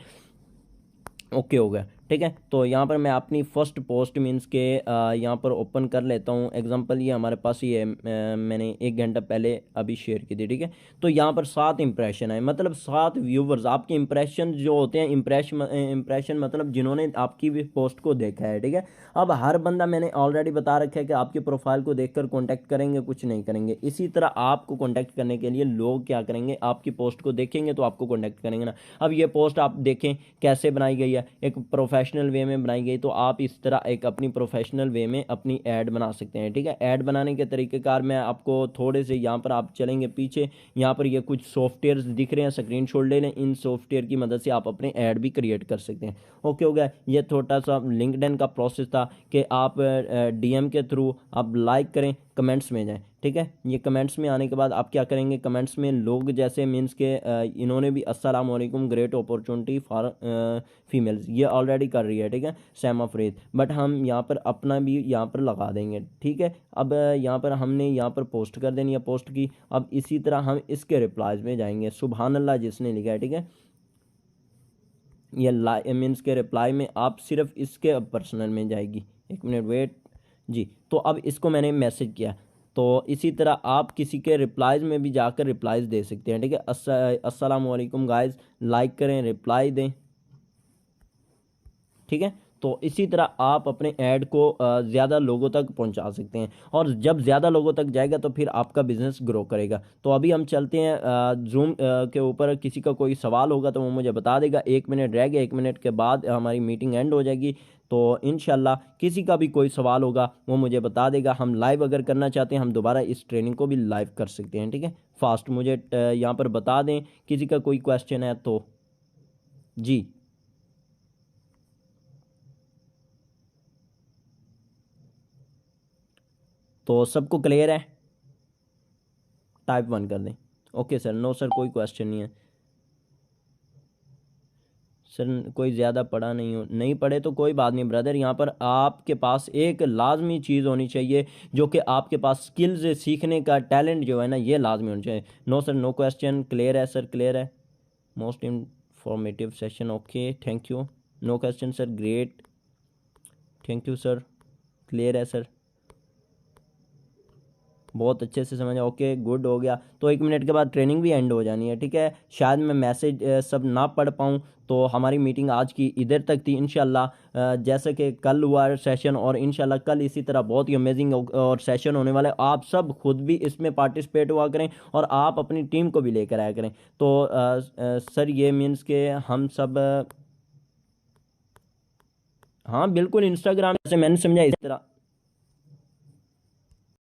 ओके हो गया, ठीक है। तो यहाँ पर मैं अपनी फर्स्ट पोस्ट मीन्स के यहाँ पर ओपन कर लेता हूँ। एग्जांपल ये हमारे पास ये मैंने 1 घंटा पहले अभी शेयर की थी, ठीक है। तो यहाँ पर 7 इंप्रेशन है, मतलब 7 व्यूवर्स। आपके इंप्रेशन जो होते हैं, इंप्रेशन मतलब जिन्होंने आपकी पोस्ट को देखा है, ठीक है। अब हर बंदा मैंने ऑलरेडी बता रखा है कि आपकी प्रोफाइल को देखकर कॉन्टैक्ट करेंगे, कुछ नहीं करेंगे। इसी तरह आपको कॉन्टैक्ट करने के लिए लोग क्या करेंगे, आपकी पोस्ट को देखेंगे तो आपको कॉन्टैक्ट करेंगे ना। अब ये पोस्ट आप देखें कैसे बनाई गई है, एक प्रोफेशनल वे में बनाई गई, तो आप इस तरह एक अपनी प्रोफेशनल वे में अपनी ऐड बना सकते हैं। ठीक है, ऐड बनाने के तरीक़ेकार मैं आपको थोड़े से यहाँ पर आप चलेंगे पीछे, यहाँ पर ये कुछ सॉफ्टवेयर्स दिख रहे हैं, स्क्रीनशॉट ले लें। इन सॉफ्टवेयर की मदद से आप अपने ऐड भी क्रिएट कर सकते हैं। ओके, हो गया। ये छोटा सा लिंक्डइन का प्रोसेस था कि आप डीएम के थ्रू आप लाइक करें, कमेंट्स में जाएं। ठीक है, ये कमेंट्स में आने के बाद आप क्या करेंगे, कमेंट्स में लोग जैसे मीन्स के इन्होंने भी अस्सलाम वालेकुम, ग्रेट अपॉर्चुनिटी फॉर फीमेल्स, ये ऑलरेडी कर रही है। ठीक है, सैमा फरीद, बट हम यहाँ पर अपना भी यहाँ पर लगा देंगे। ठीक है, अब यहाँ पर हमने यहाँ पर पोस्ट कर देनी है, पोस्ट की। अब इसी तरह हम इसके रिप्लाइज में जाएंगे, सुभान अल्लाह जिसने लिखा है। ठीक है, ये मीन्स के रिप्लाई में आप सिर्फ इसके पर्सनल में जाएगी। एक मिनट वेट जी। तो अब इसको मैंने मैसेज किया, तो इसी तरह आप किसी के रिप्लाइज में भी जाकर रिप्लाइज दे सकते हैं। ठीक है, अस्सलाम वालेकुम गाइस, लाइक करें, रिप्लाई दें। ठीक है, तो इसी तरह आप अपने ऐड को ज़्यादा लोगों तक पहुंचा सकते हैं, और जब ज़्यादा लोगों तक जाएगा तो फिर आपका बिज़नेस ग्रो करेगा। तो अभी हम चलते हैं जूम के ऊपर। किसी का कोई सवाल होगा तो वो मुझे बता देगा। 1 मिनट रह गया, 1 मिनट के बाद हमारी मीटिंग एंड हो जाएगी। तो इंशाल्लाह किसी का भी कोई सवाल होगा वो मुझे बता देगा। हम लाइव अगर करना चाहते हैं, हम दोबारा इस ट्रेनिंग को भी लाइव कर सकते हैं। ठीक है, फास्ट मुझे यहाँ पर बता दें किसी का कोई क्वेश्चन है तो। जी, तो सबको क्लियर है? टाइप 1 कर दें। ओके सर, नो सर कोई क्वेश्चन नहीं है सर, कोई ज़्यादा पढ़ा नहीं हो, नहीं पढ़े तो कोई बात नहीं ब्रदर। यहाँ पर आपके पास एक लाजमी चीज़ होनी चाहिए, जो कि आपके पास स्किल्स सीखने का टैलेंट जो है ना, ये लाजमी होना चाहिए। No sir no question, clear है सर, क्लियर है। Most informative session, okay thank you. No question sir, great, thank you sir, clear है सर, बहुत अच्छे से समझा। ओके गुड, हो गया। तो 1 मिनट के बाद ट्रेनिंग भी एंड हो जानी है। ठीक है, शायद मैं मैसेज सब ना पढ़ पाऊँ, तो हमारी मीटिंग आज की इधर तक थी। इंशाल्लाह जैसे कि कल हुआ सेशन, और इंशाल्लाह कल इसी तरह बहुत ही अमेजिंग और सेशन होने वाला है। आप सब खुद भी इसमें पार्टिसिपेट हुआ करें, और आप अपनी टीम को भी लेकर आया करें। तो सर ये मीन्स के हम सब हाँ बिल्कुल, इंस्टाग्राम से मैंने समझा इस तरह